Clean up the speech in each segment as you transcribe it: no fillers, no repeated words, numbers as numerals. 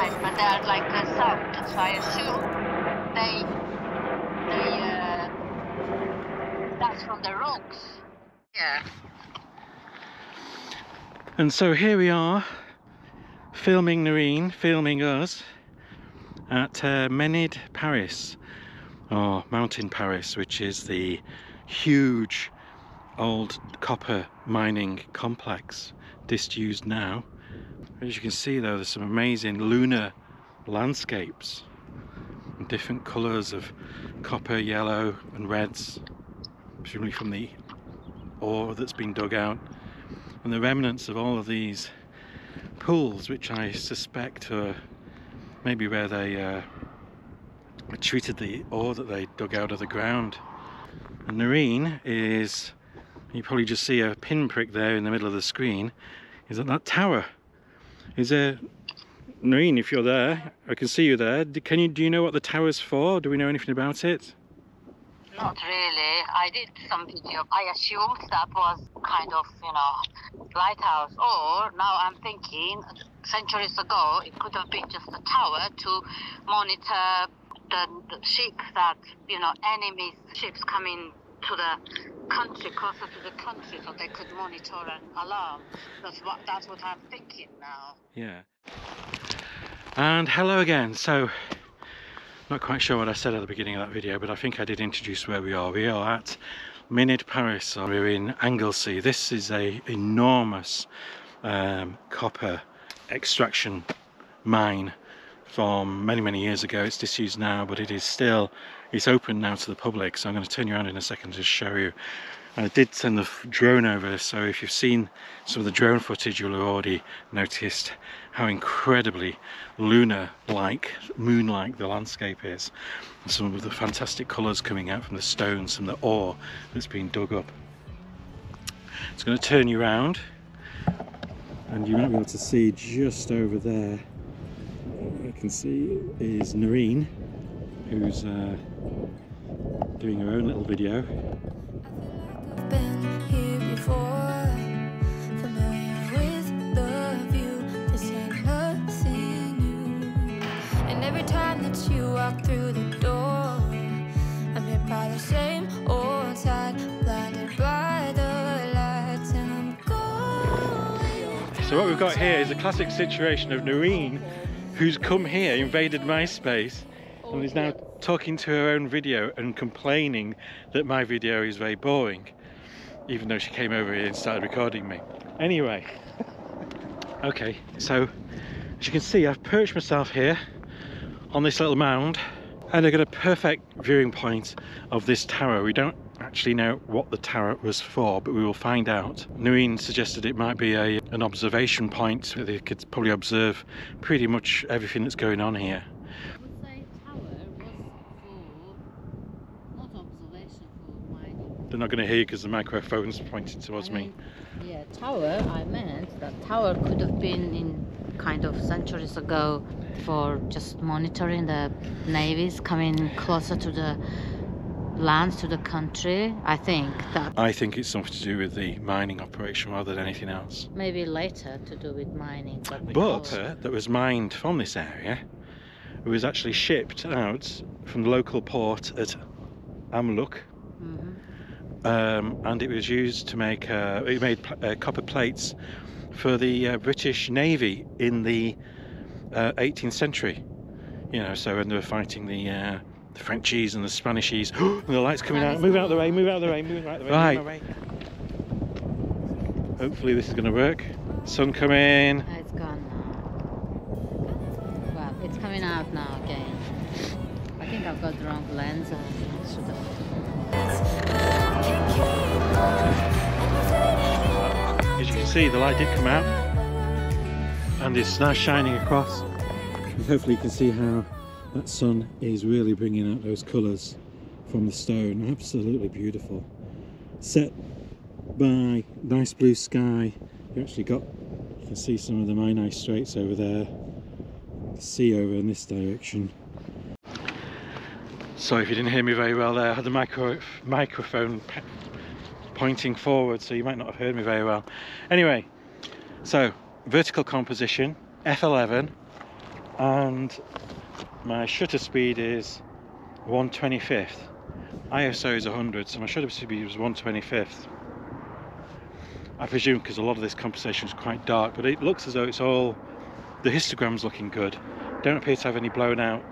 nice, but they are like soft, so I assume that's from the rocks. Yeah. And so here we are, filming Noreen, filming us at Mynydd Parys, or Mountain Parys, which is the huge old copper mining complex, disused now. As you can see though, there's some amazing lunar landscapes in different colours of copper, yellow and reds, presumably from the ore that's been dug out, and the remnants of all of these pools, which I suspect are maybe where they treated the ore that they dug out of the ground. And Noreen is, you probably just see a pinprick there in the middle of the screen, is at that tower. Is there, Noreen, if you're there, I can see you there. Do you know what the tower's for? Do we know anything about it? Not really. I did some video. I assumed that was kind of, you know, lighthouse. Or now I'm thinking, centuries ago, it could have been just a tower to monitor the ship that, you know, enemy ships coming to the country, closer to the country, so they could monitor and alarm. That's what I'm thinking now. Yeah. And hello again. So, not quite sure what I said at the beginning of that video, but I think I did introduce where we are. We are at Mynydd Parys. We're in Anglesey. This is a enormous copper extraction mine from many years ago. It's disused now, but it is still, it's open now to the public, so I'm going to turn you around in a second to show you. I did send the drone over, so if you've seen some of the drone footage, you'll have already noticed how incredibly lunar-like, moon-like the landscape is, and some of the fantastic colours coming out from the stones, from the ore that's been dug up. It's going to turn you around, and you might be able to see just over there, what I can see is Noreen, who's doing her own little video. Been here before, familiar with the view. This ain't nothing new. And every time that you walk through the door, I'm hit by the same old side, blinded by the lights, and I'm going. So what we've got here is a classic situation of Noreen, who's come here, invaded my space, and is now talking to her own video and complaining that my video is very boring, even though she came over here and started recording me. Anyway, okay, so as you can see, I've perched myself here on this little mound, and I've got a perfect viewing point of this tower. We don't actually know what the tower was for, but we will find out. Noreen suggested it might be an observation point where they could probably observe pretty much everything that's going on here. They're not going to hear you because the microphone's pointed towards me. Yeah, tower, I meant that tower could have been in kind of centuries ago for just monitoring the navies coming closer to the land, to the country. I think it's something to do with the mining operation rather than anything else. Maybe later to do with mining. But that was mined from this area, it was actually shipped out from the local port at Amlwch. And it was used to make it made copper plates for the British Navy in the 18th century, you know, so when they were fighting the Frenchies and the Spanishies. And the light's coming out. Move out of the way, move out of the way, move out of the way. Right, hopefully this is going to work. Sun coming. Oh, it's gone now. Well, it's coming out now again. I think I've got the wrong lens. As you can see, the light did come out and it's now shining across, and hopefully you can see how that sun is really bringing out those colours from the stone. Absolutely beautiful, set by nice blue sky. You can see some of the Mynydd Straits over there, the sea over in this direction. Sorry if you didn't hear me very well there. I had the microphone pointing forward, so you might not have heard me very well. Anyway, so vertical composition, F11, and my shutter speed is 1/25. ISO is 100, so my shutter speed was 1/25. I presume because a lot of this composition is quite dark, but it looks as though it's all, the histogram's looking good. Don't appear to have any blown out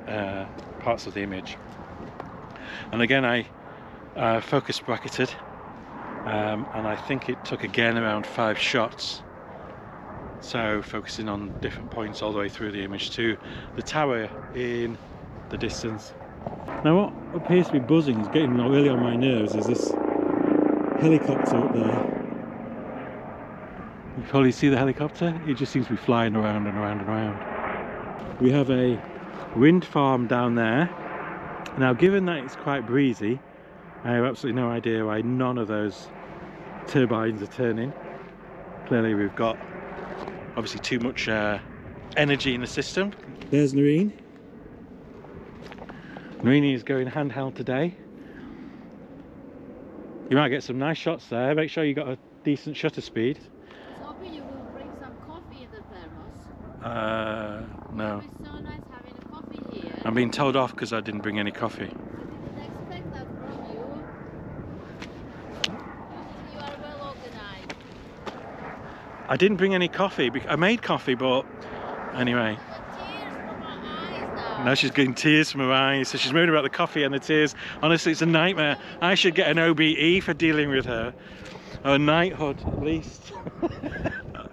parts of the image. And again, I focus bracketed, and I think it took again around 5 shots. So focusing on different points all the way through the image to the tower in the distance. Now what appears to be buzzing, is getting really on my nerves, is this helicopter up there. You probably see the helicopter? It just seems to be flying around and around and around. We have a wind farm down there. Now given that it's quite breezy, I have absolutely no idea why none of those turbines are turning. Clearly we've got obviously too much energy in the system. There's Noreen. Noreen is going handheld today. You might get some nice shots there. Make sure you got a decent shutter speed. I was hoping you will bring some coffee in the thermos. No. It's so nice having a coffee here. I'm being told off because I didn't bring any coffee. I didn't expect that from you. You are well organized. I didn't bring any coffee. I made coffee, but anyway. Tears from my eyes now. Now she's getting tears from her eyes, so she's moaning about the coffee and the tears. Honestly, it's a nightmare. I should get an OBE for dealing with her. Or a knighthood, at least.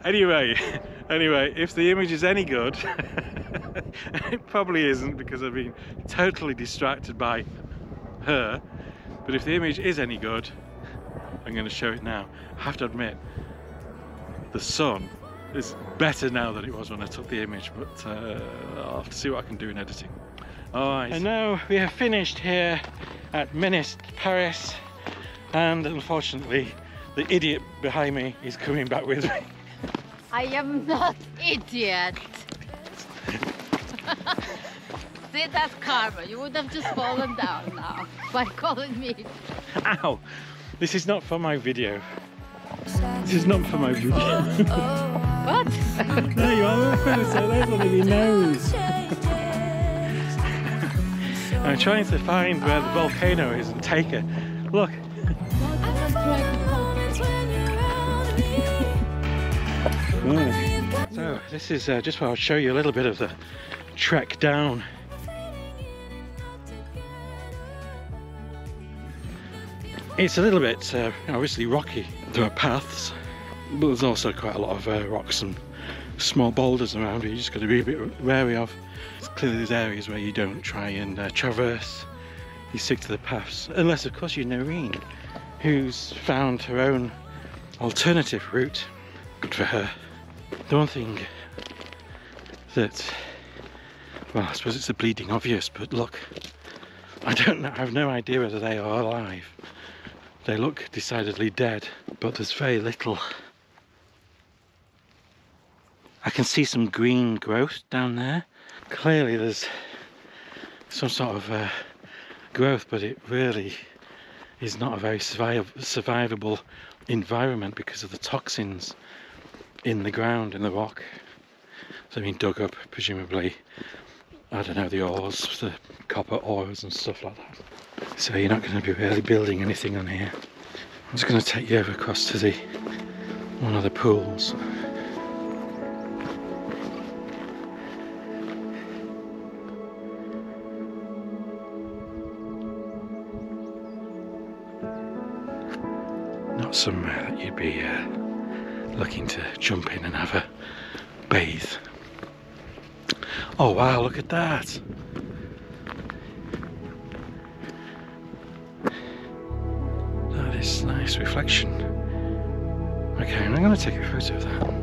Anyway, if the image is any good, it probably isn't because I've been totally distracted by her. But if the image is any good, I'm going to show it now. I have to admit, the sun is better now than it was when I took the image, but I'll have to see what I can do in editing. Alright, and now we have finished here at Mynydd Parys, and unfortunately the idiot behind me is coming back with me. I am not idiot. See, that's karma. You would have just fallen down now by calling me. Ow! This is not for my video. This is not for my video. What? There you are, there's one of your nose. I'm trying to find where the volcano is and take her. Look. So this is just where I'll show you a little bit of the trek down. It's a little bit obviously rocky. There are paths, but there's also quite a lot of rocks and small boulders around you. You just got to be a bit wary of. Clearly there's areas where you don't try and traverse. You stick to the paths, unless of course you're Noreen, who's found her own alternative route. Good for her. The one thing that, well, I suppose it's the bleeding obvious, but look, I don't know, I have no idea whether they are alive. They look decidedly dead, but there's very little. I can see some green growth down there. Clearly there's some sort of growth, but it really is not a very survivable environment because of the toxins in the ground, in the rock. So being dug up, presumably, I don't know, the ores, the copper ores and stuff like that. So you're not going to be really building anything on here. I'm just going to take you over across to the one of the pools. Not somewhere that you'd be looking to jump in and have a bathe. Oh wow, look at that! That is nice reflection. Okay, I'm going to take a photo of that.